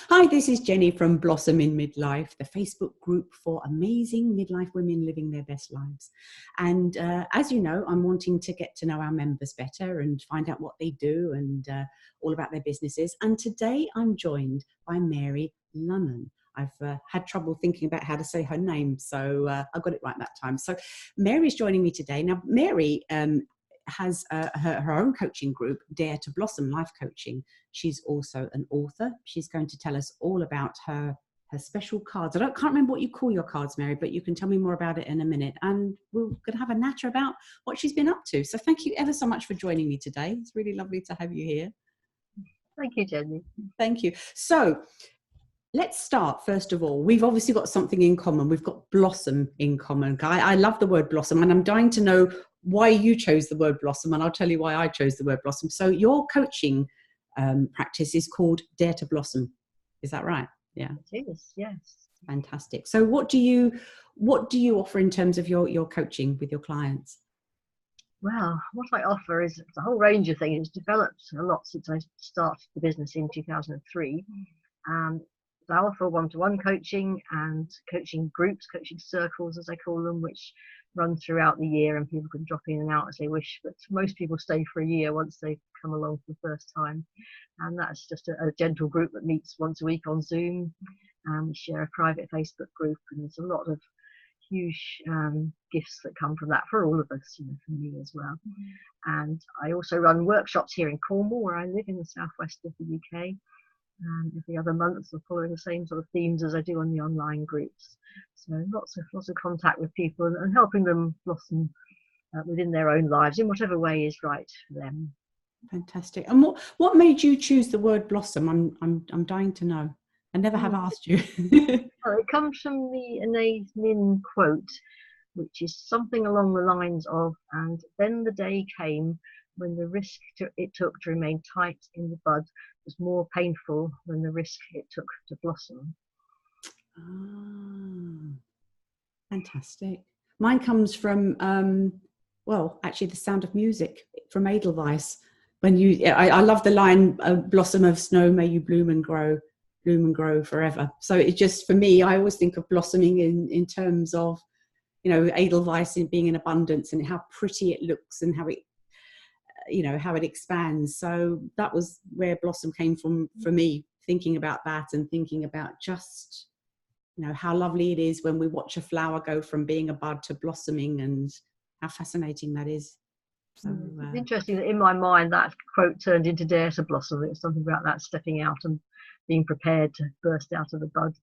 Hi, this is Jennie from Blossom in Midlife, the Facebook group for amazing midlife women living their best lives. And as you know, I'm wanting to get to know our members better and find out what they do and all about their businesses. And today I'm joined by Mary Lunnen. I've had trouble thinking about how to say her name, so I got it right that time. So Mary's joining me today. Now, Mary has her own coaching group, Dare to Blossom Life Coaching. She's also an author. She's going to tell us all about her special cards. Can't remember what you call your cards, Mary, but you can tell me more about it in a minute. And we're going to have a natter about what she's been up to. So thank you ever so much for joining me today. It's really lovely to have you here. Thank you, Jennie. Thank you. So let's start, first of all. We've obviously got something in common. We've got blossom in common. I love the word blossom, and I'm dying to know why you chose the word blossom, and I'll tell you why I chose the word blossom. So your coaching practice is called Dare to Blossom. Is that right? Yeah. It is, yes. Fantastic. So what do you offer in terms of your coaching with your clients? Well, what I offer is a whole range of things. It's developed a lot since I started the business in 2003. I offer one-to-one coaching and coaching groups, coaching circles, as I call them, which run throughout the year, and people can drop in and out as they wish. But most people stay for a year once they come along for the first time. And that's just a gentle group that meets once a week on Zoom. We share a private Facebook group, and there's a lot of huge gifts that come from that for all of us, for me as well. And I also run workshops here in Cornwall, where I live in the southwest of the UK. Every other month, I'm following the same sort of themes as I do on the online groups. So lots of contact with people and helping them blossom within their own lives in whatever way is right for them. Fantastic. And what made you choose the word blossom? I'm dying to know. I never have asked you. Well, it comes from the Anais Nin quote, which is something along the lines of, "And then the day came when the risk it took to remain tight in the bud was more painful than the risk it took to blossom." Fantastic. Mine comes from, actually The Sound of Music from Edelweiss. I love the line, "Blossom of snow, may you bloom and grow forever." So it's just, for me, I always think of blossoming in terms of, Edelweiss being in abundance and how pretty it looks and how it expands. So that was where blossom came from for me, thinking about that and thinking about just, how lovely it is when we watch a flower go from being a bud to blossoming, and how fascinating that is. So, it's interesting that in my mind that quote turned into Dare to Blossom. It's something about that stepping out and being prepared to burst out of the bud.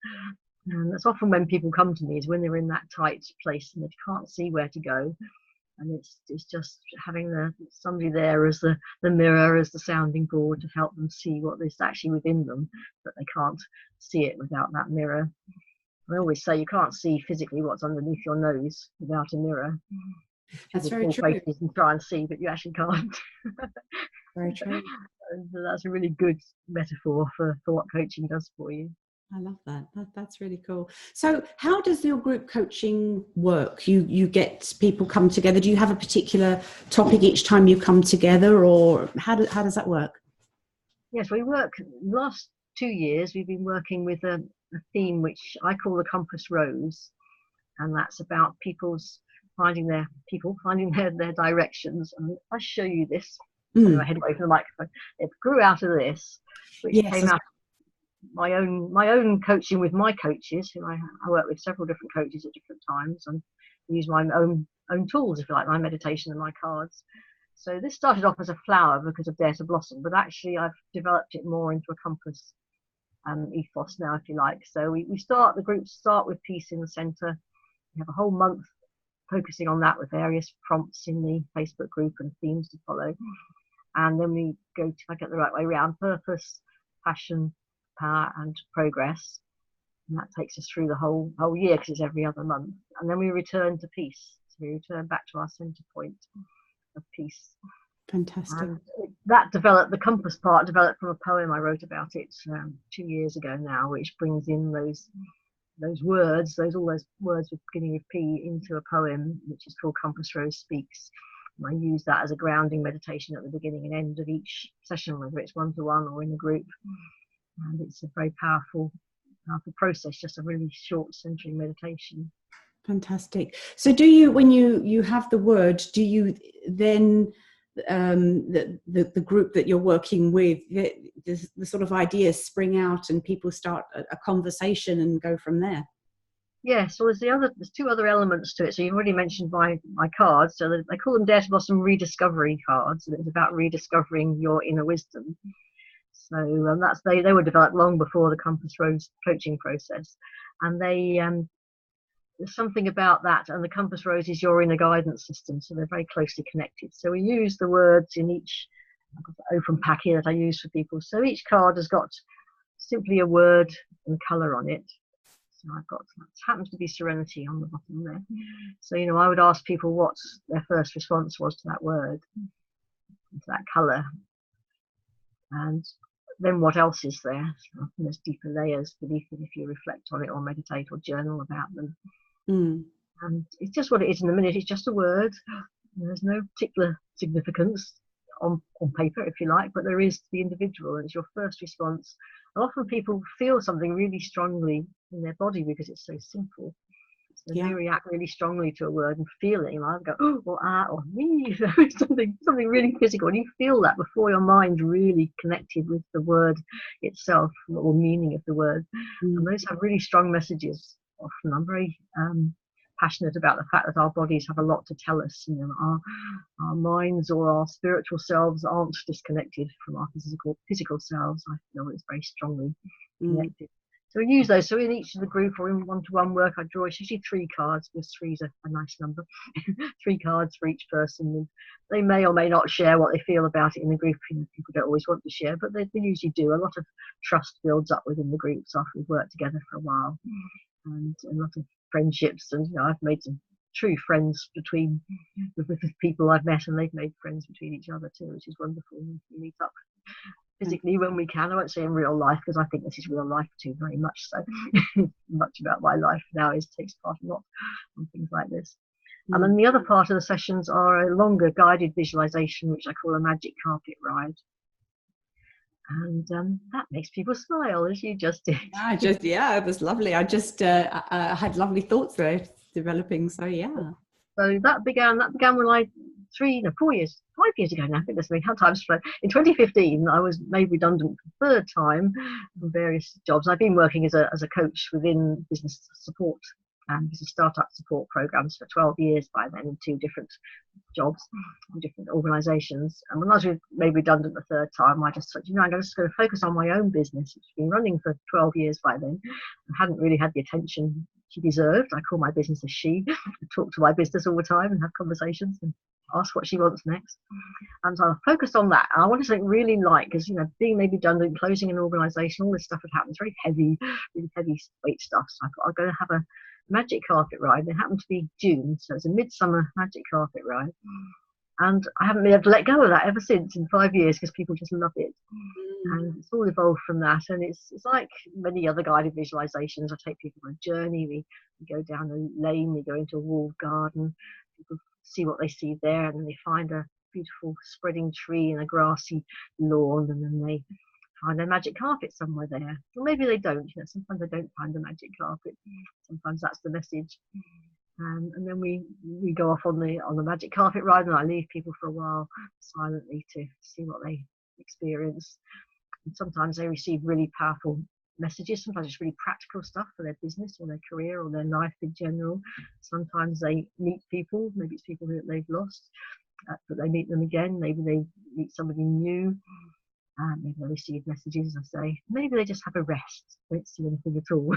And that's often when people come to me, is when they're in that tight place and they can't see where to go. And it's just having somebody there as the mirror, as the sounding board, to help them see what is actually within them, but they can't see it without that mirror. I always say you can't see physically what's underneath your nose without a mirror. That's very true. And try and see, but you actually can't. Very true. And that's a really good metaphor for what coaching does for you. I love that. That's really cool. So how does your group coaching work? You get people come together. Do you have a particular topic each time you come together, or how does that work? Yes, we work, last 2 years, we've been working with a theme which I call the Compass Rose. And that's about people finding their directions. And I'll show you this. Putting my head away from the microphone. It grew out of this, which came out of my own coaching with my coaches, who I work with several different coaches at different times, and use my own tools, if you like, my meditation and my cards. So this started off as a flower because of Dare to Blossom, but actually I've developed it more into a compass ethos now, if you like. So the groups start with peace in the center. We have a whole month focusing on that with various prompts in the Facebook group and themes to follow. And then we go to, if I get the right way around, purpose, passion, power, and progress. And that takes us through the whole year, because it's every other month. And then we return to peace. So we return back to our center point of peace. Fantastic. And the compass part developed from a poem I wrote about it 2 years ago now, which brings in those words, all those words beginning with P, into a poem which is called Compass Rose Speaks. And I use that as a grounding meditation at the beginning and end of each session, whether it's one-to-one or in a group. and it's a very powerful process, just a really short centering meditation. Fantastic. So do you, when you have the word, do you then the group that you're working with, the sort of ideas spring out and people start a conversation and go from there? Yes, well, there's two other elements to it. So you've already mentioned my cards. So they call them Dare to Blossom rediscovery cards, and it's about rediscovering your inner wisdom. So they were developed long before the Compass Rose coaching process, and there's something about that. And the Compass Rose is your inner guidance system, so they're very closely connected. So we use the words in each open pack here that I use for people. So each card has got simply a word and colour on it. So I've got, it happens to be serenity on the bottom there. So, I would ask people what their first response was to that word, to that colour, and then what else is there. So there's deeper layers beneath it if you reflect on it or meditate or journal about them. And it's just what it is in a minute. It's just a word. There's no particular significance on paper, if you like, but there is the individual, and it's your first response. And often people feel something really strongly in their body because it's so simple. So they react really strongly to a word and feeling, and I go, oh, or ah, or me, something really physical, and you feel that before your mind really connected with the word itself or meaning of the word. And those have really strong messages. Often I'm very passionate about the fact that our bodies have a lot to tell us. Our minds or our spiritual selves aren't disconnected from our physical selves. I feel it's very strongly connected. So we use those. So in each of the group or in one-to-one work, I draw, it's usually 3 cards, because 3 is a nice number. 3 cards for each person. And they may or may not share what they feel about it in the group. People don't always want to share, but they usually do. A lot of trust builds up within the groups after we've worked together for a while. And a lot of friendships, and I've made some true friends with people I've met, and they've made friends between each other too, which is wonderful. We meet up physically when we can. I won't say in real life, because I think this is real life too, very much so. Much about my life now takes part a lot on things like this. And then the other part of the sessions are a longer guided visualization, which I call a magic carpet ride. And that makes people smile, as you just did. It was lovely. I just had lovely thoughts there developing. So So that began when I 5 years ago now. I think that's how time's flown. In 2015, I was made redundant for the 3rd time from various jobs. I've been working as a coach within business support and business startup support programs for 12 years by then, in 2 different jobs in different organisations. And when I was made redundant the 3rd time, I just thought, I'm just going to focus on my own business, which had been running for 12 years by then, and hadn't really had the attention she deserved. I call my business a she. I talk to my business all the time and have conversations and ask what she wants next. And so I focused on that. And I wanted something really light, because being made redundant, closing an organisation, all this stuff had happened. It's very heavy, really heavy weight stuff. So I thought I'm going to have a magic carpet ride. It happened to be June, so it's a midsummer magic carpet ride. And I haven't been able to let go of that ever since, in 5 years, because people just love it. And it's all evolved from that. And it's like many other guided visualizations. I take people on a journey. We go down a lane, we go into a walled garden. People see what they see there, and then they find a beautiful spreading tree and a grassy lawn, and then they find their magic carpet somewhere there. Or maybe they don't. Sometimes they don't find the magic carpet. Sometimes that's the message. And then we go off on the magic carpet ride, and I leave people for a while silently to see what they experience. And sometimes they receive really powerful messages. Sometimes it's really practical stuff for their business or their career or their life in general. Sometimes they meet people. Maybe it's people that they've lost, but they meet them again. Maybe they meet somebody new. Maybe they receive messages, I say. Maybe they just have a rest, don't see anything at all.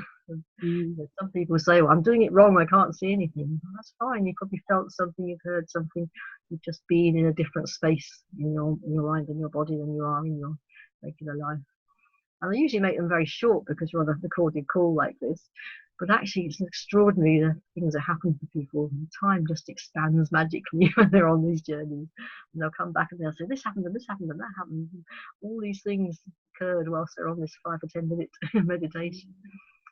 Some people say, well, I'm doing it wrong, I can't see anything. Well, that's fine. You probably felt something, you've heard something, you've just been in a different space in your mind and your body than you are in your regular life. And I usually make them very short, because you're on a recorded call like this. But actually, it's extraordinary the things that happen for people. And time just expands magically when they're on these journeys. And they'll come back and they'll say, this happened and this happened and that happened. And all these things occurred whilst they're on this 5 or 10 minute meditation.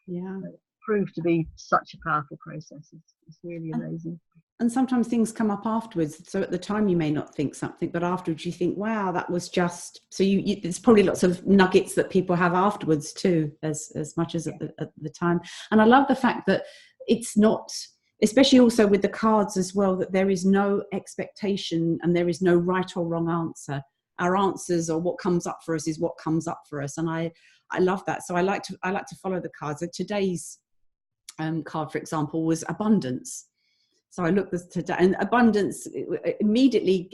Yeah. So it proved to be such a powerful process. It's really amazing. And sometimes things come up afterwards. So at the time you may not think something, but afterwards you think, wow, that was just, so there's probably lots of nuggets that people have afterwards too, as much as at the time. And I love the fact that it's not, especially also with the cards as well, that there is no expectation and there is no right or wrong answer. Our answers, or what comes up for us, is what comes up for us. And I love that. So I like to follow the cards. So today's card, for example, was abundance. So I looked at today, and abundance immediately,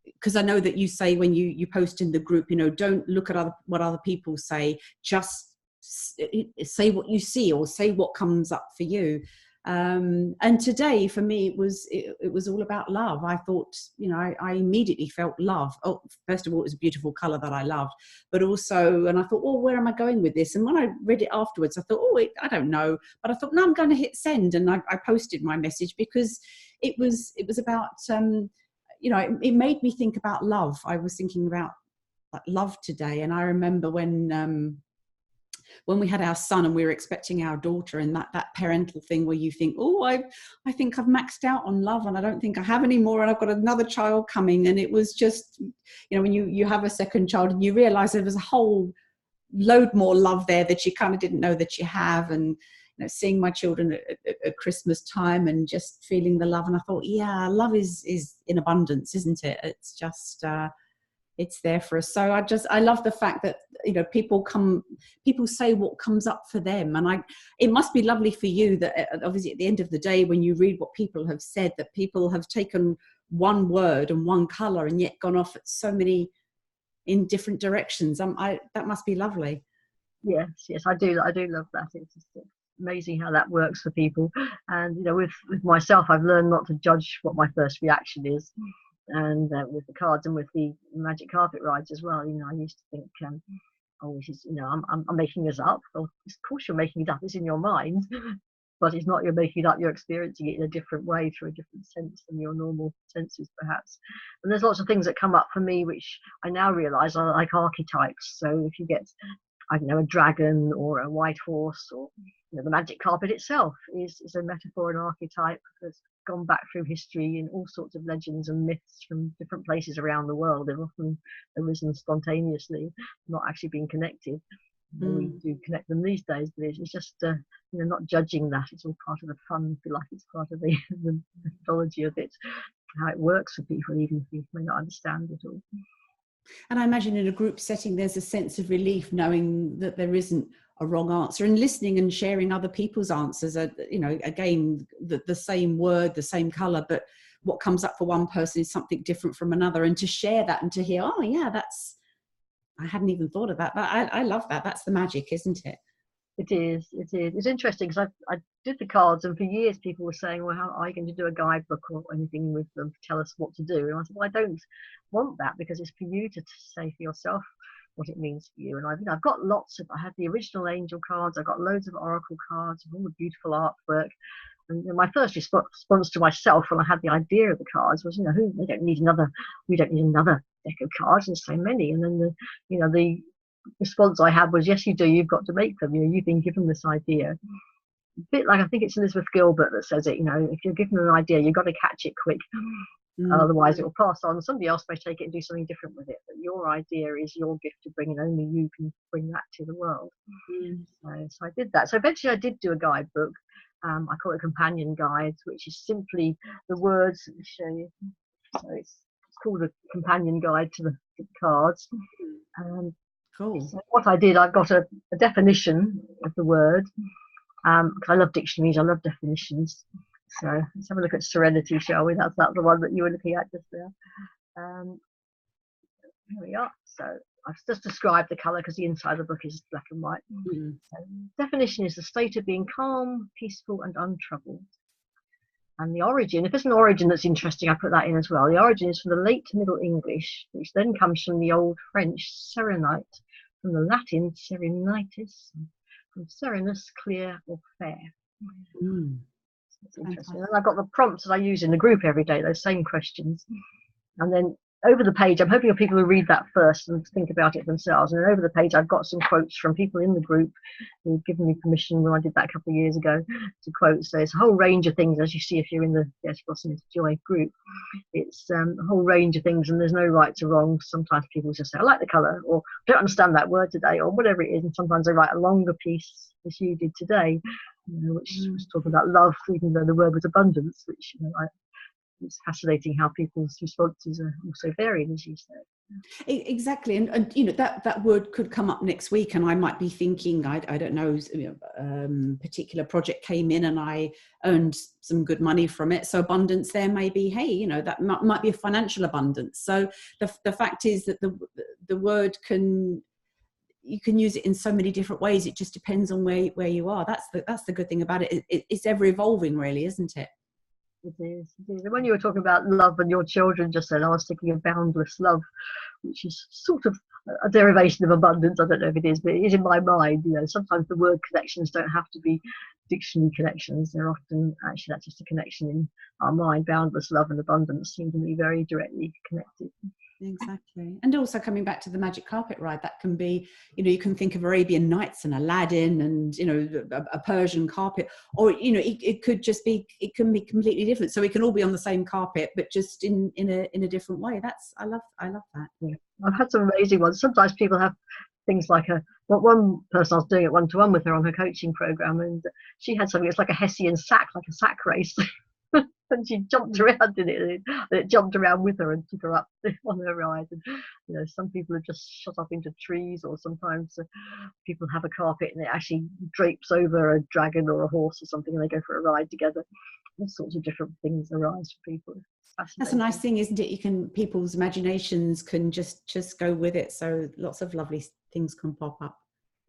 because I know that you say when you post in the group, don't look at what other people say, just say what you see or say what comes up for you. And today for me it was all about love. I thought, I immediately felt love. Oh, first of all, it was a beautiful color that I loved, but also, and I thought, well, where am I going with this? And when I read it afterwards, I thought, I don't know, but I thought, no, I'm going to hit send. And I posted my message because it was about, it made me think about love. I was thinking about love today. And I remember when we had our son and we were expecting our daughter, and that parental thing where you think, I think I've maxed out on love and I don't think I have any more, and I've got another child coming. And it was just, when you have a second child and you realize there was a whole load more love there that you kind of didn't know that you have. And seeing my children at Christmas time and just feeling the love, and I thought, yeah, love is in abundance, isn't it? It's just it's there for us. So I love the fact that people say what comes up for them, and it must be lovely for you that obviously at the end of the day, when you read what people have said, that people have taken one word and one color and yet gone off at so many in different directions. That must be lovely. Yes, I do love that. It's just amazing how that works for people. And with myself, I've learned not to judge what my first reaction is. And with the cards and with the magic carpet rides as well, I used to think, I'm making this up. Well, of course you're making it up. It's in your mind, but it's not. You're making it up. You're experiencing it in a different way, through a different sense than your normal senses, perhaps. And there's lots of things that come up for me, which I now realise are like archetypes. So if you get, I don't know, a dragon or a white horse, or the magic carpet itself is a metaphor, an archetype that's gone back through history in all sorts of legends and myths from different places around the world. They've often arisen spontaneously, not actually being connected. We do connect them these days, but it's just not judging that. It's all part of the fun, if you like. It's part of the mythology of it, how it works for people, even if you may not understand it all. And I imagine in a group setting, there's a sense of relief knowing that there isn't a wrong answer, and listening and sharing other people's answers. Again, the same word, the same color, but what comes up for one person is something different from another. And to share that and to hear, oh yeah, I hadn't even thought of that. I love that. That's the magic, isn't it? It is. It's interesting because I did the cards, and for years people were saying, well, how are you going to do a guidebook or anything with them to tell us what to do? And I said, well, I don't want that, because it's for you to say for yourself what it means for you. And I've got I had the original angel cards, I've got loads of oracle cards, all the beautiful artwork. And my first response to myself when I had the idea of the cards was, we don't need another deck of cards, and so many. And then the response I had was, yes, you do. You've got to make them. You've been given this idea. A bit like, I think it's Elizabeth Gilbert that says it. If you're given an idea, you've got to catch it quick. Otherwise, it will pass on. Somebody else may take it and do something different with it. But your idea is your gift to bring, and only you can bring that to the world. So I did that. So eventually, I did do a guidebook. I call it a companion guide, which is simply the words. Let me show you. So it's called a companion guide to the cards. Cool. So what I did, I've got a definition of the word, because I love dictionaries, I love definitions. So let's have a look at serenity, shall we? That's the one that you were looking at just there. Here we are. So I've just described the colour because the inside of the book is black and white. So definition is the state of being calm, peaceful and untroubled. And the origin, if there's an origin that's interesting, I put that in as well. The origin is from the late Middle English, which then comes from the Old French serenite, from the Latin serenitas, from serenus, clear or fair. That's interesting. And I've got the prompts that I use in the group every day, those same questions. And then over the page, I'm hoping people will read that first and think about it themselves. And over the page, I've got some quotes from people in the group who've given me permission when I did that a couple of years ago to quote. So it's a whole range of things, as you see if you're in the Yes, Blossom into Joy group. It's a whole range of things, and there's no right to wrong. Sometimes people just say, I like the colour, or I don't understand that word today, or whatever it is. And sometimes they write a longer piece, as you did today, which was talking about love, even though the word was abundance, which it's fascinating how people's responses are also varied, as you said. Exactly, and that word could come up next week, and I might be thinking, I don't know, particular project came in and I earned some good money from it. So abundance there may be, hey, that might be a financial abundance. So the fact is that the word you can use it in so many different ways. It just depends on where you are. That's the good thing about it. It's ever evolving, really, isn't it? It is. And when you were talking about love and your children just then, I was thinking of boundless love, which is sort of a derivation of abundance. I don't know if it is, but it is in my mind. Sometimes the word connections don't have to be dictionary connections. They're often actually that's just a connection in our mind. Boundless love and abundance seem to be very directly connected. Exactly. And also coming back to the magic carpet ride, that can be, you can think of Arabian Nights and Aladdin and, a Persian carpet, or, it could just be, it can be completely different. So it can all be on the same carpet, but just in a different way. I love that. Yeah. I've had some amazing ones. Sometimes people have things like one person I was doing it one-to-one with her on her coaching program, and she had something, it's like a Hessian sack, like a sack race. And she jumped around in it, and it jumped around with her and took her up on her ride. And some people are just shot up into trees, or sometimes people have a carpet and it actually drapes over a dragon or a horse or something, and they go for a ride together. All sorts of different things arise for people. That's a nice thing, isn't it? People's imaginations can just go with it. So lots of lovely things can pop up.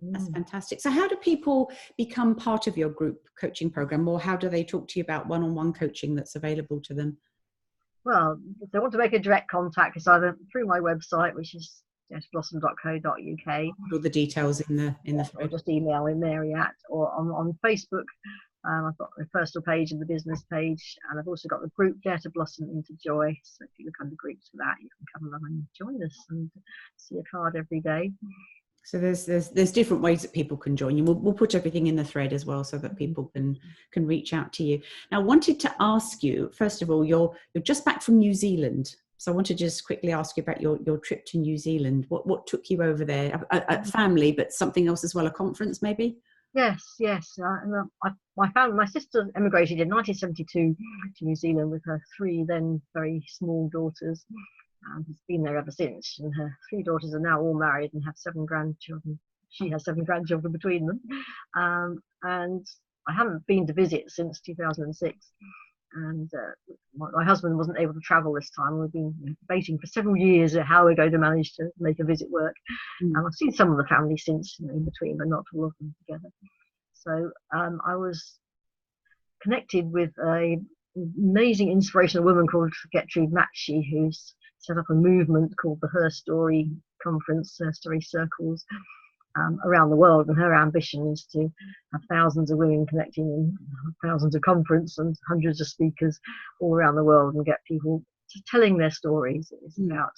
That's fantastic. So how do people become part of your group coaching program, or how do they talk to you about one-on-one coaching that's available to them? Well, if they want to make a direct contact, it's either through my website, which is blossom.co.uk. All the details in the thread. Or just email in Mary at, or on Facebook. I've got the personal page and the business page, and I've also got the group Dare to Blossom into Joy. So if you look under groups for that, you can come along and join us and see a card every day. So there's different ways that people can join you. We'll put everything in the thread as well, so that people can reach out to you. Now, I wanted to ask you, first of all, you're just back from New Zealand. So I want to just quickly ask you about your trip to New Zealand. What took you over there? A family, but something else as well, a conference maybe? Yes. My sister emigrated in 1972 to New Zealand with her 3 then very small daughters. And has been there ever since, and her 3 daughters are now all married and have 7 grandchildren. She has 7 grandchildren between them, and I haven't been to visit since 2006, and my husband wasn't able to travel this time. We've been debating for several years how we're going to manage to make a visit work, and I've seen some of the family since in between, but not all of them together. So I was connected with a amazing inspirational woman called Gertrude Matchey, who's set up a movement called the Her Story Conference, Her Story Circles, around the world. And her ambition is to have thousands of women connecting in thousands of conferences and hundreds of speakers all around the world, and get people telling their stories. It's about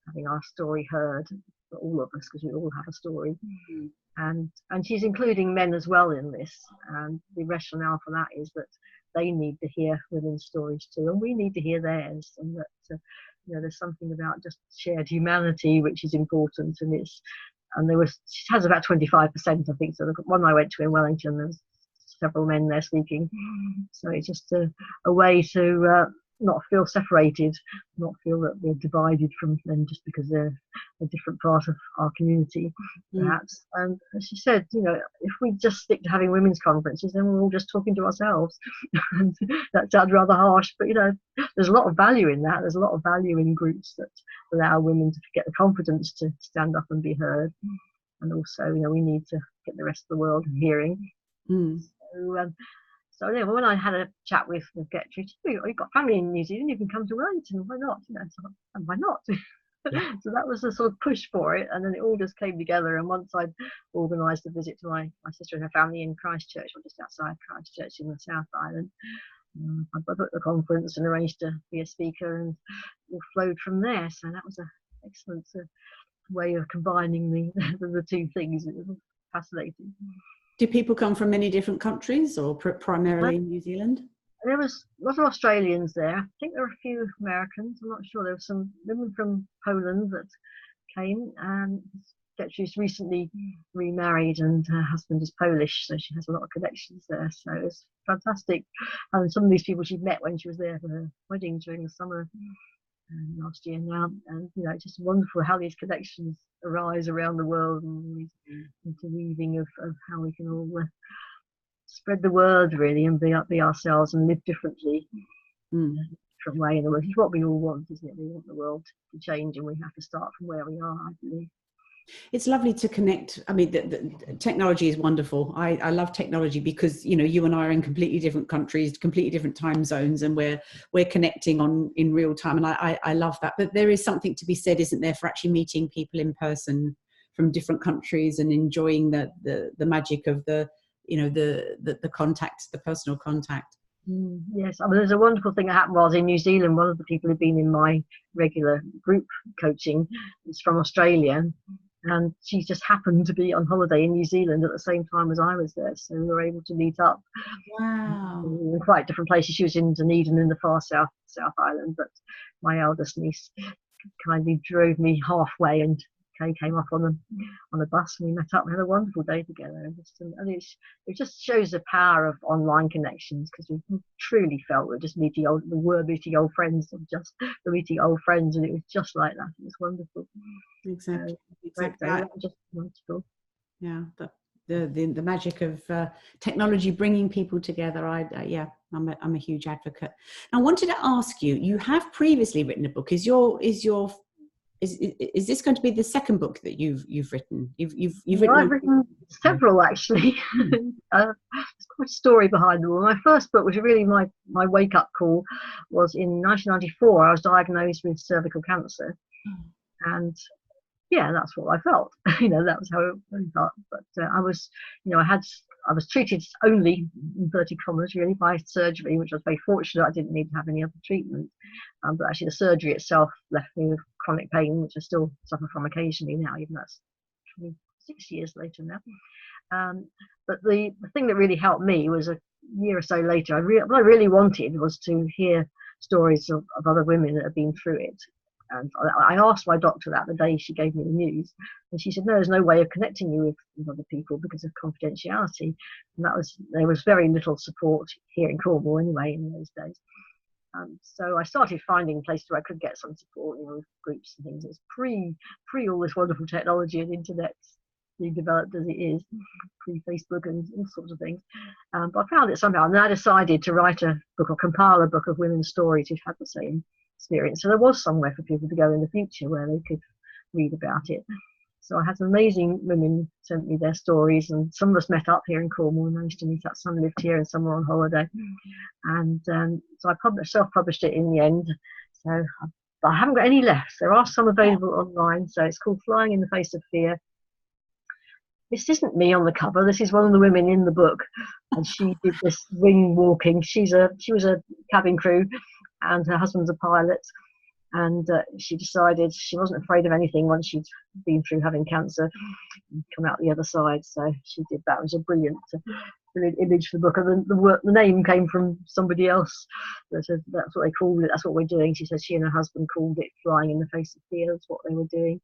having our story heard for all of us, because we all have a story. And she's including men as well in this. And the rationale for that is that they need to hear women's stories too, and we need to hear theirs. And that there's something about just shared humanity which is important. And she has about 25%, I think. So the one I went to in Wellington, there's several men there speaking. So it's just a way to not feel separated, not feel that we're divided from them just because they're a different part of our community, perhaps. And as she said, if we just stick to having women's conferences, then we're all just talking to ourselves. And that sounds rather harsh, but there's a lot of value in that. There's a lot of value in groups that allow women to get the confidence to stand up and be heard. And also, we need to get the rest of the world hearing. So when I had a chat with Gertrude, you've got family in New Zealand, you can come to Wellington, why not? And why not? So that was the sort of push for it, and then it all just came together. And once I'd organised a visit to my sister and her family in Christchurch, or just outside Christchurch in the South Island, I booked the conference and arranged to be a speaker, and it flowed from there. So that was an excellent way of combining the two things. It was fascinating. Do people come from many different countries, or primarily New Zealand? There was a lot of Australians there. I think there were a few Americans. I'm not sure. There were some women from Poland that came, and she's recently remarried, and her husband is Polish, so she has a lot of connections there. So it's fantastic. And some of these people she'd met when she was there for her wedding during the summer last year now, and it's just wonderful how these connections arise around the world, and these interweaving of how we can all spread the word really, and be ourselves and live differently. Different way in the world. It's what we all want, isn't it? We want the world to change, and we have to start from where we are, I believe. It's lovely to connect. I mean, the technology is wonderful. I love technology because, you and I are in completely different countries, completely different time zones, and we're connecting in real time. And I love that. But there is something to be said, isn't there, for actually meeting people in person from different countries and enjoying the magic of the contact, the personal contact. Yes, I mean, there's a wonderful thing that happened while I was in New Zealand. One of the people who'd been in my regular group coaching is from Australia, and she just happened to be on holiday in New Zealand at the same time as I was there, so we were able to meet up. Wow. In quite different places. She was in Dunedin in the far South Island, but my eldest niece kindly drove me halfway, and came up on a bus, and we met up and had a wonderful day together. And it just shows the power of online connections, because we truly felt we were meeting old friends, and just meeting old friends, and it was just like that. It was wonderful. Exactly. Just wonderful. Yeah, the magic of technology bringing people together. I'm a huge advocate. I wanted to ask you. You have previously written a book. Is this going to be the second book that you've written? I've written several, actually. There's quite a story behind them all. My first book was really my wake-up call. Was in 1994. I was diagnosed with cervical cancer, and that's what I felt. That was how it felt. But I was treated only, in inverted commas, really, by surgery, which I was very fortunate. I didn't need to have any other treatment. But actually, the surgery itself left me with chronic pain, which I still suffer from occasionally now, even though that's 26 years later now. But the thing that really helped me was a year or so later. What I really wanted was to hear stories of other women that had been through it. And I asked my doctor that the day she gave me the news, and she said, no, there's no way of connecting you with other people because of confidentiality. And there was very little support here in Cornwall anyway in those days. So I started finding places where I could get some support, groups and things. It's pre all this wonderful technology and internet being developed as it is, pre-Facebook and all sorts of things. But I found it somehow, and then I decided to write a book or compile a book of women's stories who've had the same experience. So there was somewhere for people to go in the future where they could read about it. So I had some amazing women sent me their stories, and some of us met up here in Cornwall and managed to meet up. Some lived here and some were on holiday. And so I self-published it in the end. So I haven't got any left. There are some available online. So it's called Flying in the Face of Fear. This isn't me on the cover. This is one of the women in the book, and she did this wing walking. She was a cabin crew, and her husband's a pilot. And she decided she wasn't afraid of anything once she'd been through having cancer and come out the other side. So she did that. It was a brilliant image for the book. And the name came from somebody else. That's what they called it. That's what we're doing. She said she and her husband called it Flying in the Face of Fear. That's what they were doing.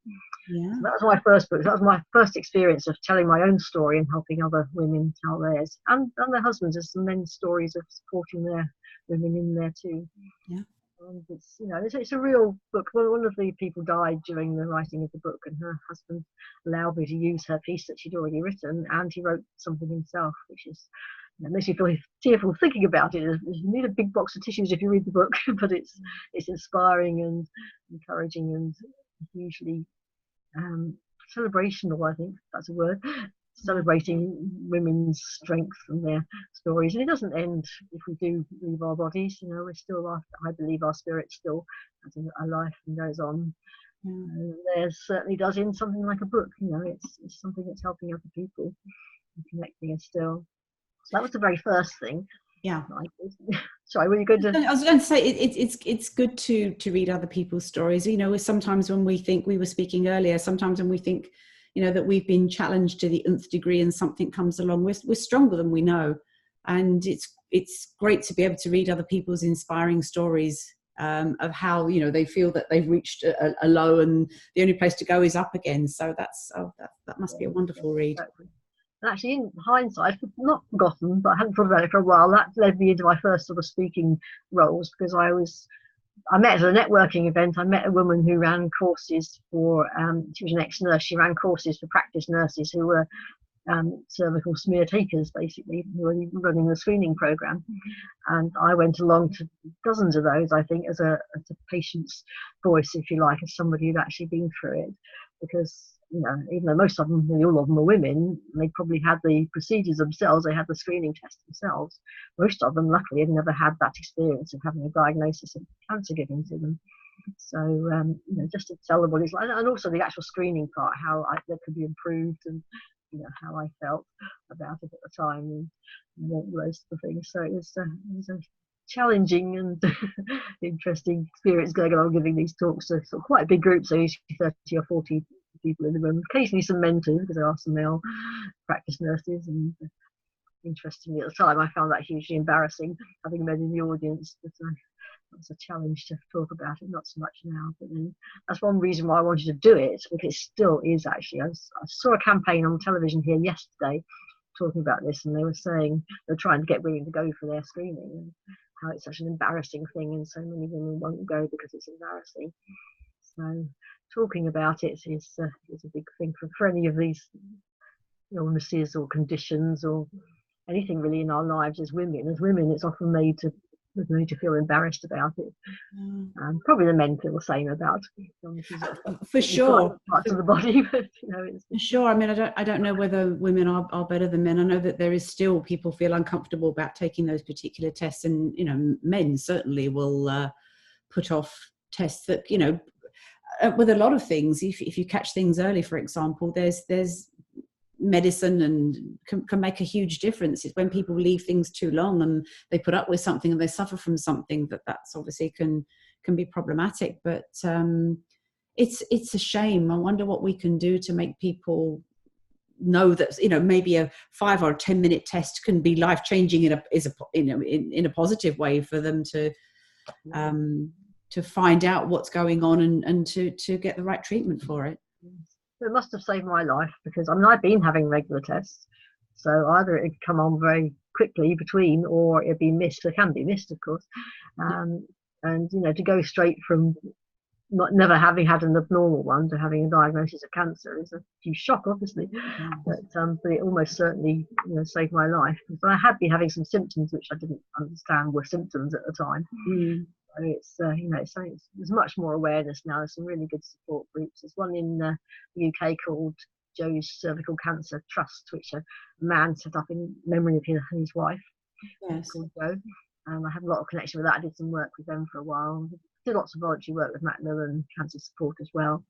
Yeah. So that was my first book. That was my first experience of telling my own story and helping other women tell theirs. And their husbands. There's some men's stories of supporting their women in there too. Yeah. And it's a real book. One of the people died during the writing of the book, and her husband allowed me to use her piece that she'd already written, and he wrote something himself, which is makes me feel tearful thinking about it. You need a big box of tissues if you read the book, but it's inspiring and encouraging and hugely celebrational. I think that's a word. Celebrating women's strength and their stories, and it doesn't end if we do leave our bodies. We're still, I believe, our spirit still has a life and goes on. There certainly does in something like a book. It's something that's helping other people and connecting us still. So that was the very first thing. Yeah. Sorry, were you going to? I was going to say it's good to read other people's stories. You know, sometimes when we think, we were speaking earlier, sometimes when we think, you know, that we've been challenged to the nth degree and something comes along, we're stronger than we know, and it's great to be able to read other people's inspiring stories of how, you know, they feel that they've reached a low and the only place to go is up again. So that must be a wonderful read. Exactly. And actually, in hindsight, I've not forgotten, but I hadn't thought about it for a while. That led me into my first sort of speaking roles, because I met at a networking event. I met a woman who ran courses for, she was an ex-nurse. She ran courses for practice nurses who were cervical smear takers, basically, who were running the screening program. And I went along to dozens of those, I think, as a patient's voice, if you like, as somebody who'd actually been through it. Because, you know, even though most of them, nearly all of them, were women, they probably had the procedures themselves, they had the screening tests themselves. Most of them, luckily, had never had that experience of having a diagnosis of cancer given to them. So, you know, just to tell them what it's like, and also the actual screening part, how that could be improved, and, you know, how I felt about it at the time, and those sort of things. So it was a challenging and interesting experience going along giving these talks to sort of quite a big group, so usually 30 or 40 people in the room, occasionally some mentors, because there are some male practice nurses. And interestingly, at the time, I found that hugely embarrassing, having men in the audience. But it was a challenge to talk about it, not so much now. But then that's one reason why I wanted to do it, because it still is actually. I saw a campaign on television here yesterday talking about this, and they were saying they're trying to get women to go for their screening, and how it's such an embarrassing thing, and so many women won't go because it's embarrassing. So talking about it is a big thing for any of these illnesses or conditions or anything really in our lives as women. As women, it's often made to feel embarrassed about it. Probably the men feel the same about for sure parts of the body, but you know, it's for sure. I mean, I don't know whether women are better than men. I know that there is still people feel uncomfortable about taking those particular tests, and, you know, men certainly will put off tests that, you know, with a lot of things, if you catch things early, for example, there's medicine and can make a huge difference. It's when people leave things too long and they put up with something and they suffer from something, that's obviously can be problematic. But it's a shame. I wonder what we can do to make people know that, you know, maybe a 5 or 10 minute test can be life changing in a positive way for them to find out what's going on and to get the right treatment for it. It must have saved my life, because I mean, I've been having regular tests, so either it come on very quickly between, or it'd be missed. It can be missed, of course, and you know, to go straight from never having had an abnormal one to having a diagnosis of cancer is a huge shock, obviously. But it almost certainly, you know, saved my life, because I had been having some symptoms which I didn't understand were symptoms at the time. So it's you know, there's much more awareness now. There's some really good support groups. There's one in the UK called Joe's Cervical Cancer Trust, which a man set up in memory of his wife, called Joe. I had a lot of connection with that. I did some work with them for a while. Did lots of voluntary work with Macmillan Cancer Support as well.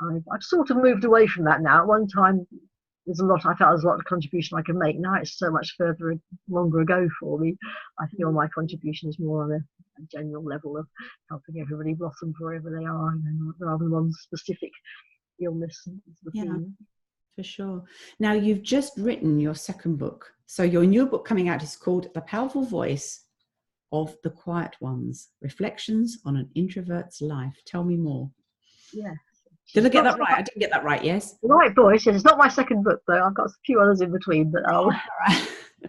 I've sort of moved away from that now. At one time, I felt there's a lot of contribution I can make. Now it's so much longer ago for me. I feel my contribution is more on a general level of helping everybody blossom wherever they are, you know, rather than one specific illness. For sure. Now, you've just written your second book. So your new book coming out is called The Powerful Voice of the Quiet Ones, Reflections on an Introvert's Life. Tell me more. Yeah. Did I get that right? I didn't get that right, yes? The right voice. It's not my second book, though. I've got a few others in between, but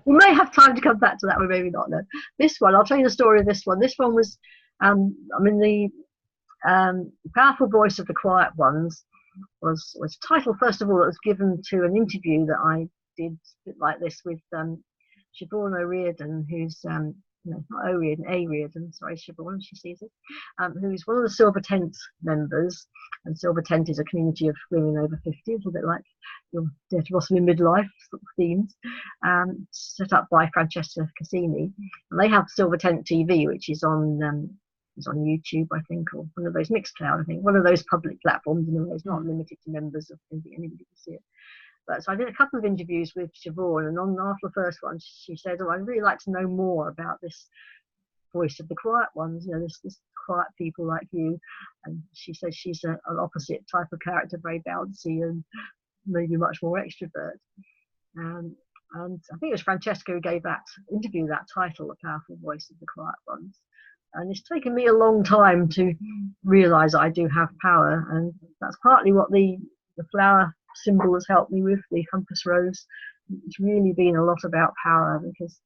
we may have time to come back to that one, maybe not. No. This one, I'll tell you the story of this one. This one was, I mean, the Powerful Voice of the Quiet Ones was a title, first of all, that was given to an interview that I did a bit like this with Siobhan O'Riordan, who's no, not O'Riordan, sorry, Siobhan, she sees it, who's one of the Silver Tent members. And Silver Tent is a community of women over 50, a little bit like your Dare to Blossom in Midlife sort of themes, set up by Francesca Cassini. And they have Silver Tent TV, which is on YouTube, I think, or one of those Mixcloud, I think, one of those public platforms. You know, it's not limited to members of anybody can see it. But so I did a couple of interviews with Siobhan, and after the first one, she said, "Oh, I'd really like to know more about this voice of the quiet ones, this quiet people like you." And she said she's an opposite type of character, very bouncy and maybe much more extrovert. And I think it was Francesca who gave that interview that title, The Powerful Voice of the Quiet Ones. And it's taken me a long time to realise I do have power, and that's partly what the flower symbol has helped me with, the compass rose. It's really been a lot about power, because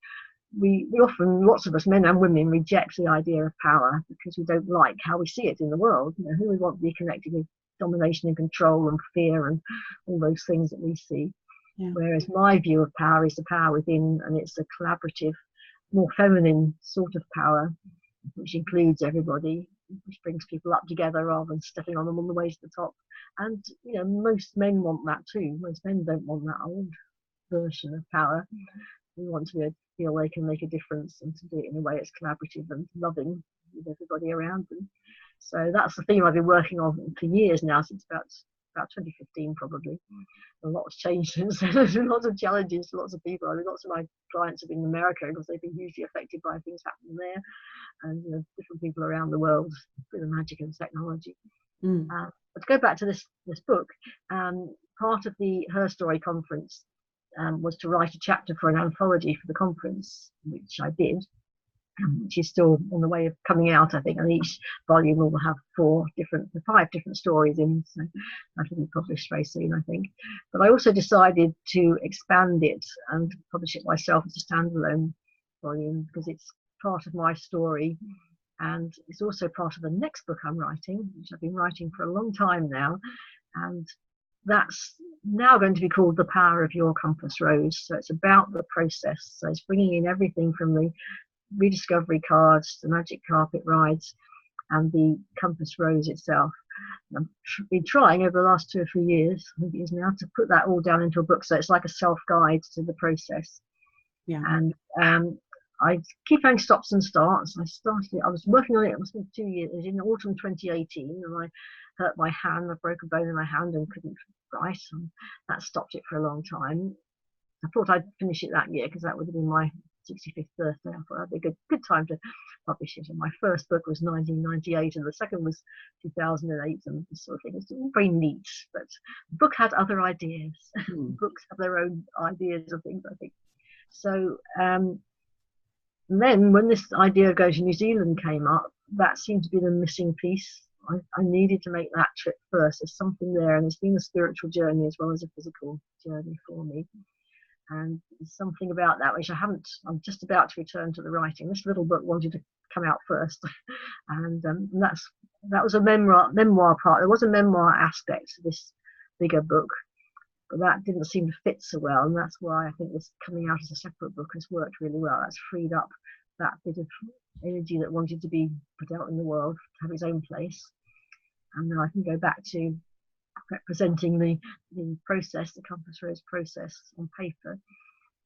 we often, lots of us, men and women, reject the idea of power because we don't like how we see it in the world. Who we want to be connected with domination and control and fear and all those things that we see. Yeah. Whereas my view of power is the power within, and it's a collaborative, more feminine sort of power, which includes everybody, which brings people up together rather than stepping on them all the way to the top. And most men want that too. Most men don't want that old version of power. We want to feel they can make a difference, and to do it in a way that's collaborative and loving with everybody around them. So that's the theme I've been working on for years now, since about 2015 probably. A lot has changed since then. There's been lots of challenges to lots of people. I mean, lots of my clients have been in America because they've been hugely affected by things happening there, and different people around the world through the magic and technology. But to go back to this book, part of the Her Story conference was to write a chapter for an anthology for the conference, which I did, which is still on the way of coming out, I think, and each volume will have 5 different stories in, so that will be published very soon, I think. But I also decided to expand it and publish it myself as a standalone volume, because it's part of my story, and it's also part of the next book I'm writing, which I've been writing for a long time now, and that's now going to be called The Power of Your Compass Rose. So it's about the process. So it's bringing in everything from the rediscovery cards, the magic carpet rides, and the compass rose itself. I've been trying over the last 2 or 3 years, I think it is now, to put that all down into a book, so it's like a self-guide to the process. Yeah. And I keep having stops and starts. I was working on it must have been 2 years. It was in autumn 2018, and I hurt my hand. I broke a bone in my hand and couldn't write, and that stopped it for a long time. I thought I'd finish it that year because that would have been my 65th birthday. I thought that'd be a good time to publish it. And my first book was 1998, and the second was 2008, and this sort of thing. It's all very neat, but the book had other ideas. Books have their own ideas of things, I think. So then when this idea of going to New Zealand came up, that seemed to be the missing piece. I needed to make that trip first. There's something there, and it's been a spiritual journey as well as a physical journey for me. And there's something about that which I'm just about to return to the writing. This little book wanted to come out first, and that was a memoir part. There was a memoir aspect to this bigger book, but that didn't seem to fit so well, and that's why I think this coming out as a separate book has worked really well. That's freed up that bit of energy that wanted to be put out in the world to have its own place, and then I can go back to representing the process, the compass rose process on paper.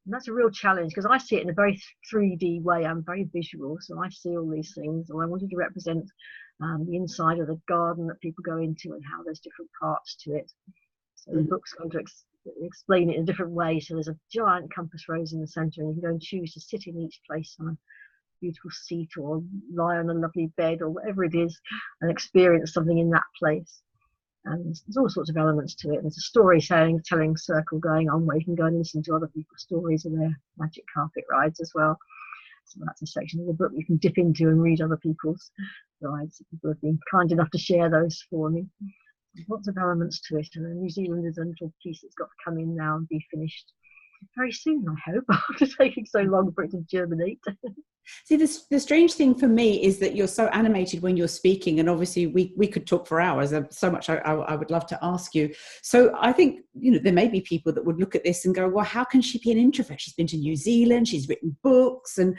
And that's a real challenge because I see it in a very 3D way. I'm very visual, so I see all these things, and I wanted to represent the inside of the garden that people go into and how there's different parts to it. So the book's going to explain it in a different way. So there's a giant compass rose in the centre, and you can go and choose to sit in each place on a beautiful seat or lie on a lovely bed or whatever it is and experience something in that place. And there's all sorts of elements to it. There's a storytelling circle going on where you can go and listen to other people's stories and their magic carpet rides as well. So that's a section of the book you can dip into and read other people's rides. People have been kind enough to share those for me. There's lots of elements to it. And then New Zealand is a little piece that's got to come in now and be finished very soon, I hope, after taking so long for it to germinate. See, the strange thing for me is that you're so animated when you're speaking, and obviously we could talk for hours. There's so much I would love to ask you. So I think, there may be people that would look at this and go, well, how can she be an introvert? She's been to New Zealand, she's written books, and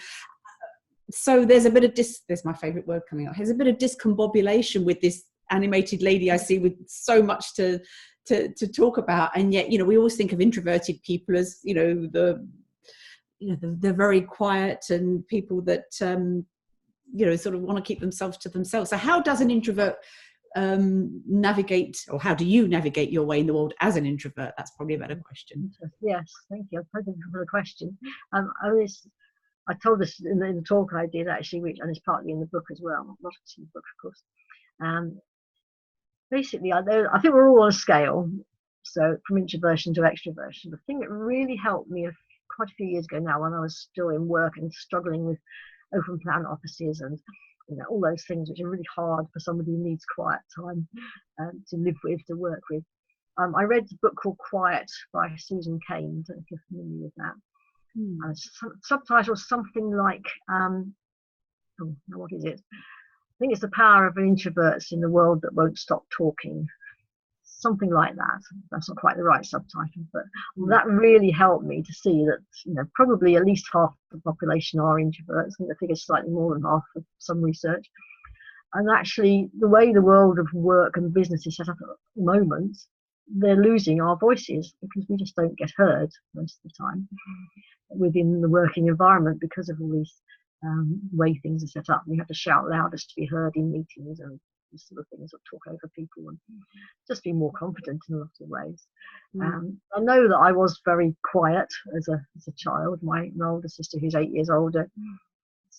so there's a bit of there's my favorite word coming out. There's a bit of discombobulation with this animated lady I see with so much to talk about, and yet we always think of introverted people as the very quiet and people that sort of want to keep themselves to themselves. So how does an introvert navigate, or how do you navigate your way in the world as an introvert? That's probably a better question. Yes, thank you. Thank you for the question. I told this in the talk I did actually, and it's partly in the book as well. Not in the book, of course. Basically, I think we're all on a scale. So from introversion to extroversion. The thing that really helped me quite a few years ago now, when I was still in work and struggling with open plan offices and all those things which are really hard for somebody who needs quiet time to live with, to work with. I read a book called Quiet by Susan Cain. I don't know if you're familiar with that. Subtitle something like, what is it? I think it's The Power of Introverts in the World That Won't Stop Talking. Something like that. That's not quite the right subtitle, but that really helped me to see that probably at least half the population are introverts. I think the figure's slightly more than half of some research. And actually, the way the world of work and business is set up at the moment, they're losing our voices because we just don't get heard most of the time within the working environment because of all these way things are set up. We have to shout loudest to be heard in meetings and these sort of things, or talk over people and just be more confident in a lot of ways. I know that I was very quiet as a child. My older sister, who's 8 years older,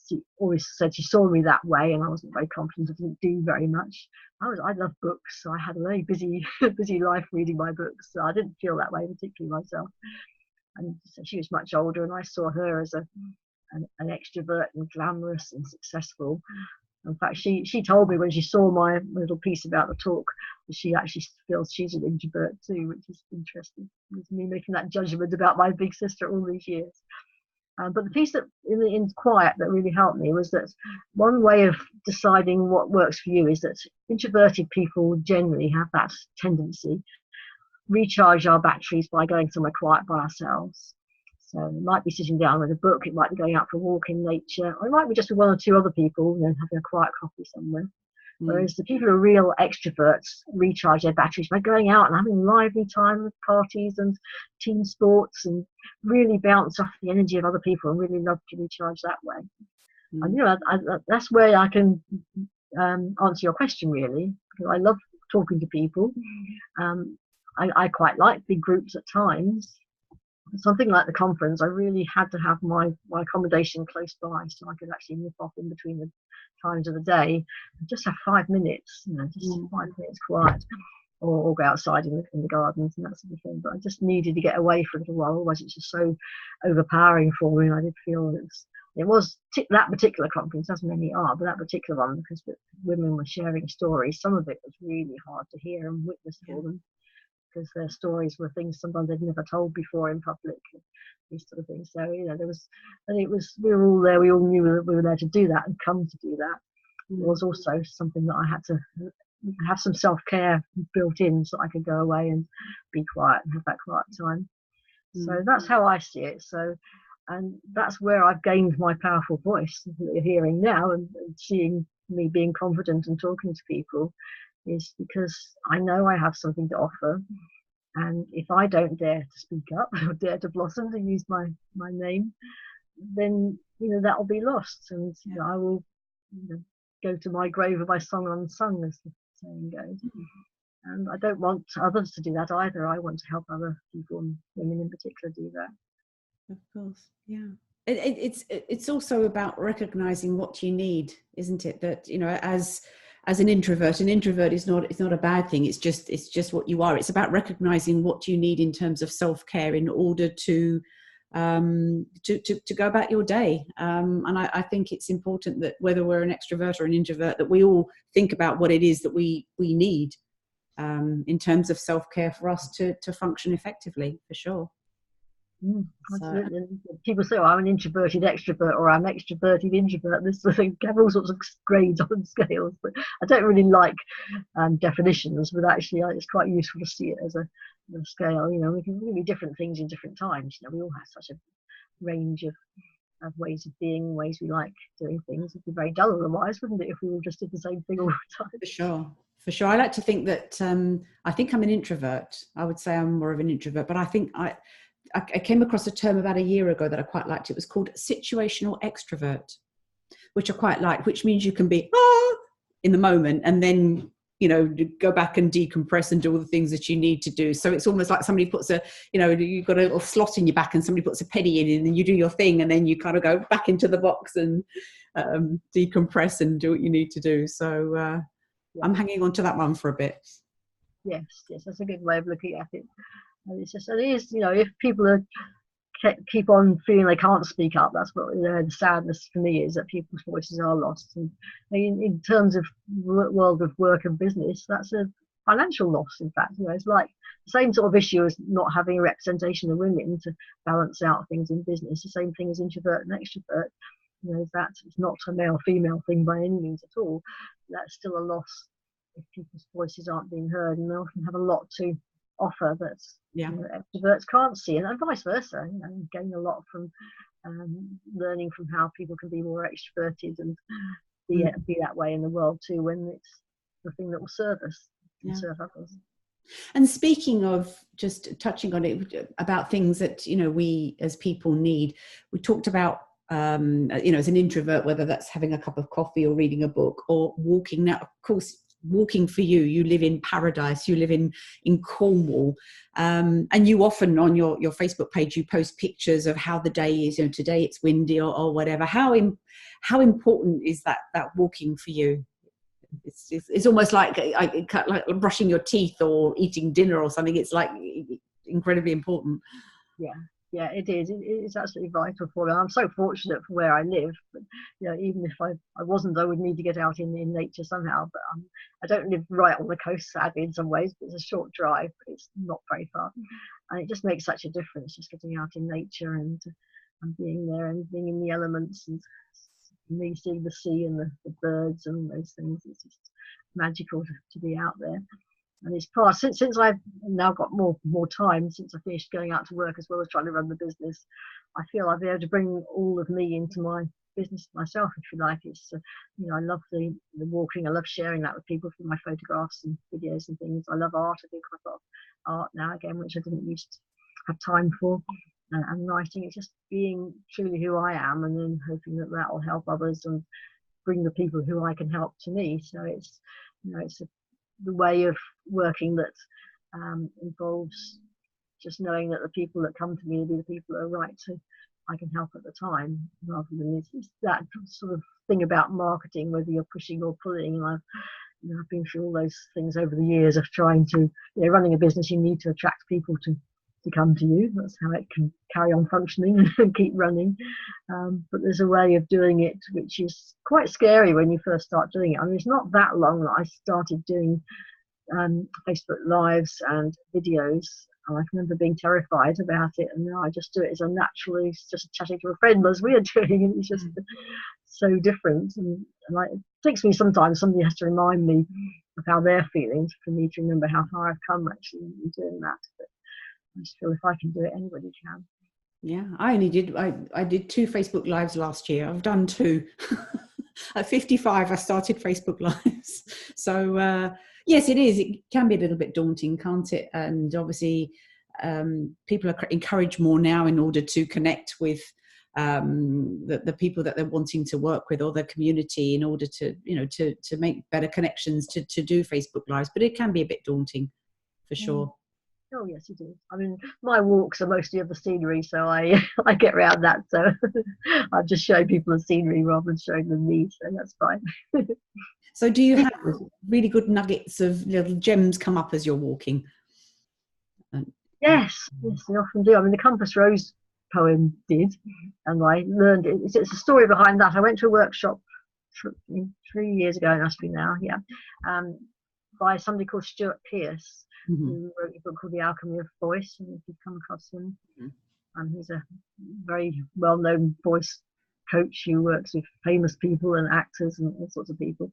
she always said she saw me that way, and I wasn't very confident. I didn't do very much. I love books, so I had a very busy life reading my books. So I didn't feel that way particularly myself. And so she was much older, and I saw her as an extrovert and glamorous and successful. In fact, she told me when she saw my little piece about the talk that she actually feels she's an introvert too, which is interesting. It's me making that judgment about my big sister all these years. But the piece that in Quiet that really helped me was that one way of deciding what works for you is that introverted people generally have that tendency recharge our batteries by going somewhere quiet by ourselves. So it might be sitting down with a book, it might be going out for a walk in nature, or it might be just with one or two other people, having a quiet coffee somewhere. Whereas the people who are real extroverts recharge their batteries by going out and having lively time with parties and team sports and really bounce off the energy of other people and really love to recharge that way. And that's where I can answer your question really, because I love talking to people. I quite like big groups at times. Something like the conference, I really had to have my accommodation close by so I could actually nip off in between the times of the day and just have 5 minutes, just 5 minutes quiet, or go outside in the gardens and that sort of thing. But I just needed to get away for a little while, otherwise it's just so overpowering for me. And I did feel it was that particular conference, as many are, but that particular one, because the women were sharing stories, some of it was really hard to hear and witness for them, because their stories were things sometimes they'd never told before in public, these sort of things. So we were all there. We all knew that we were there to do that and come to do that. It was also something that I had to have some self-care built in, so I could go away and be quiet and have that quiet time. So that's how I see it. So, and that's where I've gained my powerful voice that you're hearing now, and seeing me being confident and talking to people, is because I know I have something to offer. And if I don't dare to speak up or dare to blossom, to use my name, then that'll be lost, and I will go to my grave with my song unsung, as the saying goes. And I don't want others to do that either. I want to help other people, and women in particular, do that. Of course, yeah. It's also about recognizing what you need, isn't it? That as an introvert is not a bad thing. It's just what you are. It's about recognizing what you need in terms of self-care in order to go about your day. And I think it's important that whether we're an extrovert or an introvert, that we all think about what it is that we need in terms of self-care for us to function effectively, for sure. Absolutely. People say, I'm an introverted extrovert, or I'm extroverted introvert. This sort of thing, have all sorts of grades on scales, but I don't really like definitions. But actually, it's quite useful to see it as a scale. We can really be different things in different times. We all have such a range of ways of being, ways we like doing things. It'd be very dull otherwise, wouldn't it, if we all just did the same thing all the time? For sure. I like to think that I think I'm an introvert. I would say I'm more of an introvert, but I think I came across a term about a year ago that I quite liked. It was called situational extrovert, which I quite like, which means you can be in the moment and then go back and decompress and do all the things that you need to do. So it's almost like somebody puts you've got a little slot in your back and somebody puts a penny in, and then you do your thing, and then you kind of go back into the box and decompress and do what you need to do. So I'm hanging on to that one for a bit. Yes, that's a good way of looking at it. And it is, if people keep on feeling they can't speak up, that's what the sadness for me is, that people's voices are lost. And in terms of world of work and business, that's a financial loss. In fact, it's like the same sort of issue as not having a representation of women to balance out things in business. The same thing as introvert and extrovert. That it's not a male-female thing by any means at all. That's still a loss if people's voices aren't being heard, and they often have a lot to offer that extroverts can't see, and vice versa. Gain a lot from learning from how people can be more extroverted and be that way in the world too, when it's the thing that will serve us and serve others. And speaking of, just touching on it, about things that we as people need, we talked about as an introvert, whether that's having a cup of coffee or reading a book or walking. Now, of course, walking for you live in paradise, you live in Cornwall, and you often on your Facebook page you post pictures of how the day is. Today it's windy or whatever. How important is that walking for you? It's almost like brushing your teeth or eating dinner or something. It's like incredibly important. Yeah, it is. It's absolutely vital for me. I'm so fortunate for where I live, but even if I wasn't, I would need to get out in nature somehow. But I don't live right on the coast, sadly, in some ways. But it's a short drive, but it's not very far, and it just makes such a difference, just getting out in nature and being there and being in the elements, and me seeing the sea and the birds and those things. It's just magical to be out there. And it's part, since I've now got more time, since I finished going out to work as well as trying to run the business, I feel I'll be able to bring all of me into my business myself, if you like. It's I love the walking. I love sharing that with people through my photographs and videos and things. I love art. I think I've got art now again, which I didn't used to have time for. And writing, it's just being truly who I am, and then hoping that will help others and bring the people who I can help to me. So it's the way of working that involves just knowing that the people that come to me will be the people that are right to I can help at the time, rather than it's that sort of thing about marketing, whether you're pushing or pulling. And I've been through all those things over the years of trying to, running a business, you need to attract people to come to you. That's how it can carry on functioning and keep running. But there's a way of doing it which is quite scary when you first start doing it. I mean, it's not that long that I started doing Facebook Lives and videos, and I can remember being terrified about it, and now I just do it as a naturally, just chatting to a friend as we are doing, and it's just so different. And it takes me sometimes, somebody has to remind me of how they're feeling for me to remember how far I've come actually in doing that. But I just feel if I can do it, anybody can. Yeah, I did 2 Facebook Lives last year. I've done 2. At 55, I started Facebook Lives. So, yes, it is. It can be a little bit daunting, can't it? And obviously, people are encouraged more now in order to connect with the people that they're wanting to work with, or their community, in order to, to make better connections to do Facebook Lives. But it can be a bit daunting, for sure. Oh yes, it is. I mean, my walks are mostly of the scenery, so I get around that. So I just show people the scenery rather than showing them me, so that's fine. So do you have really good nuggets of little gems come up as you're walking? Yes, they often do. I mean, the Compass Rose poem did, and I learned it. It's a story behind that. I went to a workshop 3 years ago, it must be now, by somebody called Stuart Pearce. Mm-hmm. Who wrote a book called The Alchemy of Voice, and if you've come across him, he's a very well-known voice coach who works with famous people and actors and all sorts of people.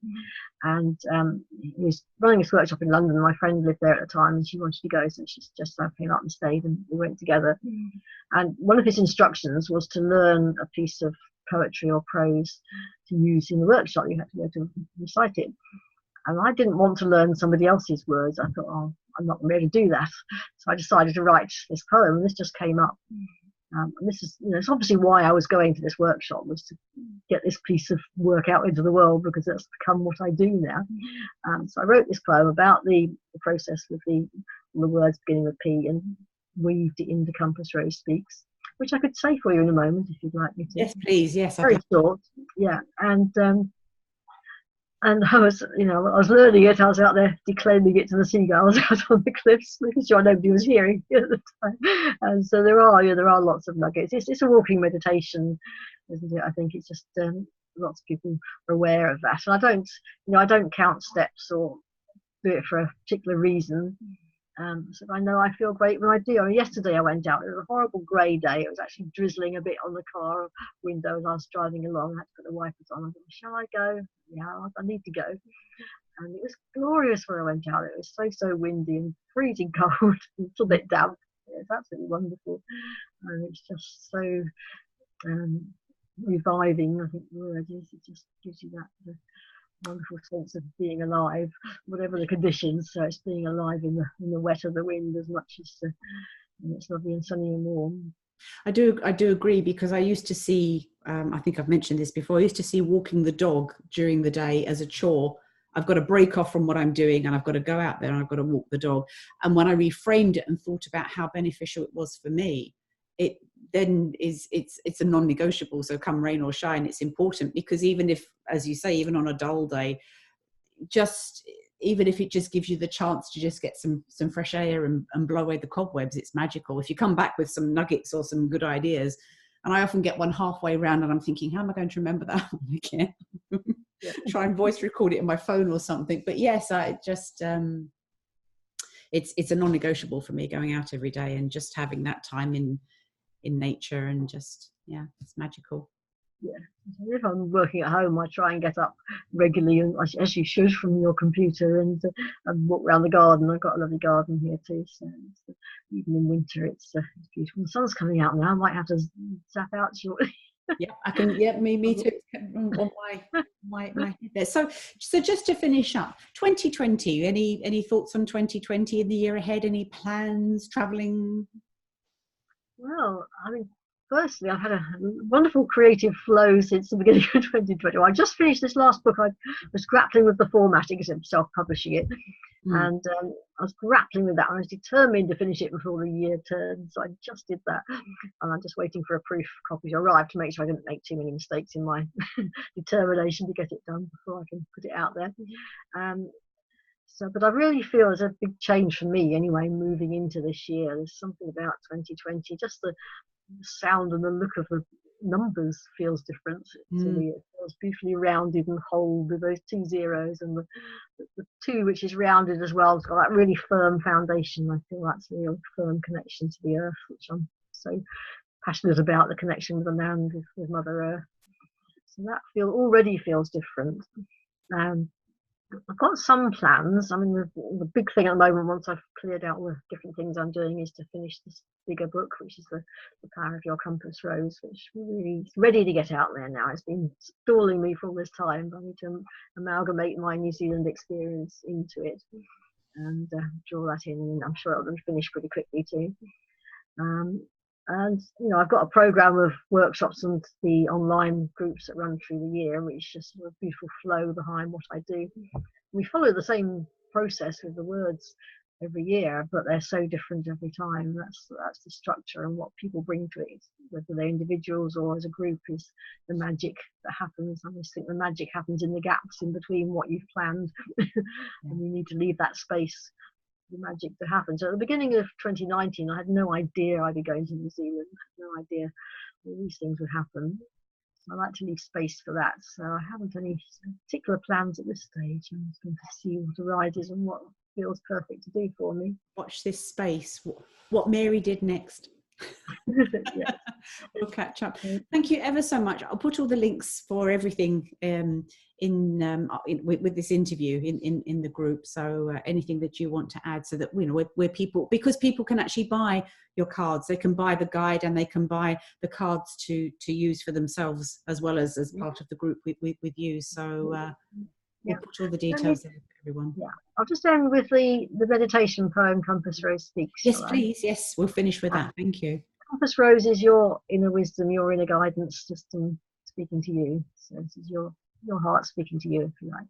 And he was running this workshop in London, and my friend lived there at the time, and she wanted to go, so she just came up and stayed, and we went together. And one of his instructions was to learn a piece of poetry or prose to use in the workshop. You had to go to recite it. And I didn't want to learn somebody else's words. I thought, I'm not going to be able to do that. So I decided to write this poem, and this just came up. And this is, it's obviously why I was going to this workshop, was to get this piece of work out into the world, because that's become what I do now. So I wrote this poem about the process with the words beginning with P, and weaved it into Compass Rose Speaks, which I could say for you in a moment if you'd like me to. Yes, please. Yes, very short. Yeah, and I was, I was learning it. I was out there declaiming it to the seagulls out on the cliffs, making sure nobody was hearing it at the time. And so there are lots of nuggets. It's a walking meditation, isn't it? I think it's just lots of people are aware of that. And I don't count steps or do it for a particular reason. So I know I feel great when I do. I mean, yesterday I went out. It was a horrible grey day. It was actually drizzling a bit on the car window as I was driving along. I had to put the wipers on. I thought, shall I go? Yeah, I need to go. And it was glorious when I went out. It was so windy and freezing cold, a little bit damp. It's absolutely wonderful. And it's just so reviving, I think the word is. It just gives you that wonderful sense of being alive, whatever the conditions. So it's being alive in the wet of the wind as much as it's lovely and sunny and warm. I do agree, because I used to see, I think I've mentioned this before, I used to see walking the dog during the day as a chore. I've got to break off from what I'm doing and I've got to go out there and I've got to walk the dog. And when I reframed it and thought about how beneficial it was for me, it then it's a non-negotiable. So come rain or shine, it's important, because even if, as you say, even on a dull day, even if it just gives you the chance to just get some fresh air and blow away the cobwebs, it's magical. If you come back with some nuggets or some good ideas, and I often get one halfway around and I'm thinking, how am I going to remember that one again? Try and voice record it in my phone or something. But yes, I just it's a non-negotiable for me, going out every day and just having that time in nature, and just, yeah, it's magical. Yeah, if I'm working at home, I try and get up regularly, and as you should, from your computer, and walk around the garden. I've got a lovely garden here too, so even in winter it's beautiful. The sun's coming out now. I might have to zap out shortly. Yeah, I can. Yeah, me too. On my head there. So just to finish up, 2020. Any thoughts on 2020 in the year ahead? Any plans? Traveling? Well, I mean, firstly, I've had a wonderful creative flow since the beginning of 2020. I just finished this last book. I was grappling with the formatting because I'm self-publishing it. And I was grappling with that. I was determined to finish it before the year turned. So I just did that. And I'm just waiting for a proof copy to arrive to make sure I didn't make too many mistakes in my determination to get it done before I can put it out there. But I really feel there's a big change for me anyway, moving into this year. There's something about 2020, just the sound and the look of the numbers feels different to me. It feels beautifully rounded and whole with those 2 zeros, and the 2, which is rounded as well. It's got that really firm foundation. I feel that's a real firm connection to the earth, which I'm so passionate about, the connection with the land, with Mother Earth. So that already feels different. I've got some plans. I mean, the big thing at the moment, once I've cleared out all the different things I'm doing, is to finish this bigger book, which is the Power of Your Compass Rose, which really is ready to get out there now. It's been stalling me for all this time, but I need to amalgamate my New Zealand experience into it and draw that in, and I'm sure it'll be finished pretty quickly too. And I've got a program of workshops and the online groups that run through the year, which is a beautiful flow behind what I do. We follow the same process with the words every year, but they're so different every time. That's the structure, and what people bring to it, whether they're individuals or as a group, is the magic that happens. I just think the magic happens in the gaps in between what you've planned, and you need to leave that space the magic to happen. So at the beginning of 2019, I had no idea I'd be going to New Zealand. I had no idea all these things would happen. So I like to leave space for that. So I haven't any particular plans at this stage. I'm just going to see what arises and what feels perfect to do for me. Watch this space. What Mary did next. Yeah. We'll catch up. Thank you ever so much. I'll put all the links for everything with this interview in the group. So anything that you want to add, so that where people, because people can actually buy your cards, they can buy the guide and they can buy the cards to use for themselves as well as part of the group with you. So we'll put all the details there for everyone. Yeah, I'll just end with the meditation poem Compass Rose Speaks. Yes, please. Yes, we'll finish with that. Thank you. Compass Rose is your inner wisdom, your inner guidance system speaking to you. So this is your heart speaking to you, if you like.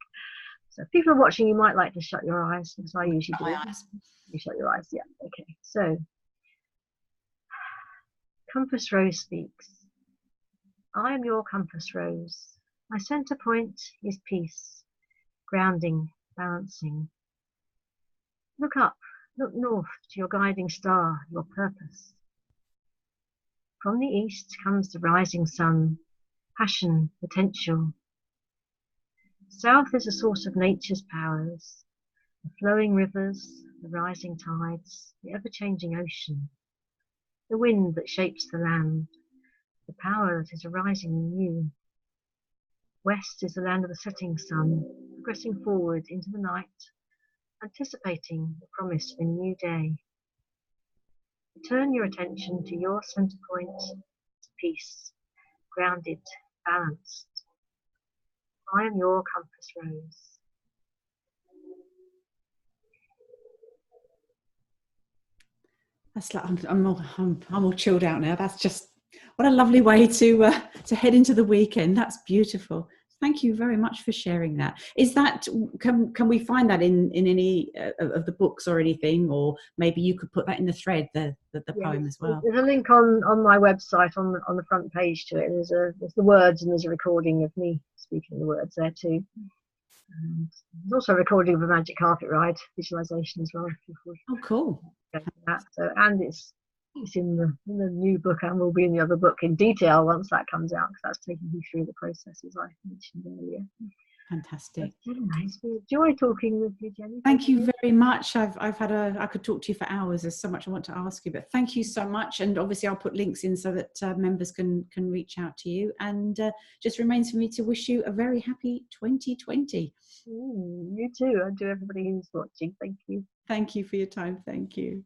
So if people are watching, you might like to shut your eyes, because I usually do. My eyes. You shut your eyes, yeah. Okay. So Compass Rose speaks. I am your compass rose. My center point is peace, grounding, balancing. Look up, look north to your guiding star, your purpose. From the east comes the rising sun, passion, potential. South is a source of nature's powers, the flowing rivers, the rising tides, the ever-changing ocean, the wind that shapes the land, the power that is arising in you. West is the land of the setting sun, progressing forward into the night, anticipating the promise of a new day. Turn your attention to your center point, peace, grounded, balanced. I am your compass rose. That's like I'm all chilled out now. That's just what a lovely way to head into the weekend. That's beautiful. Thank you very much for sharing that. Is that can we find that in any of the books or anything, or maybe you could put that in the thread, the poem as well? There's a link on my website on the front page to it. There's the words, and there's a recording of me speaking the words there too. And there's also a recording of a magic carpet ride visualization as well. Oh, cool. That. So, and it's in the new book, and will be in the other book in detail once that comes out, because that's taking you through the processes I mentioned earlier. Fantastic. It's been a joy talking with you, Jenny. Thank you very much. I could talk to you for hours. There's so much I want to ask you, but thank you so much. And obviously I'll put links in so that members can reach out to you. And just remains for me to wish you a very happy 2020. You too, and to everybody who's watching. Thank you. Thank you for your time. Thank you.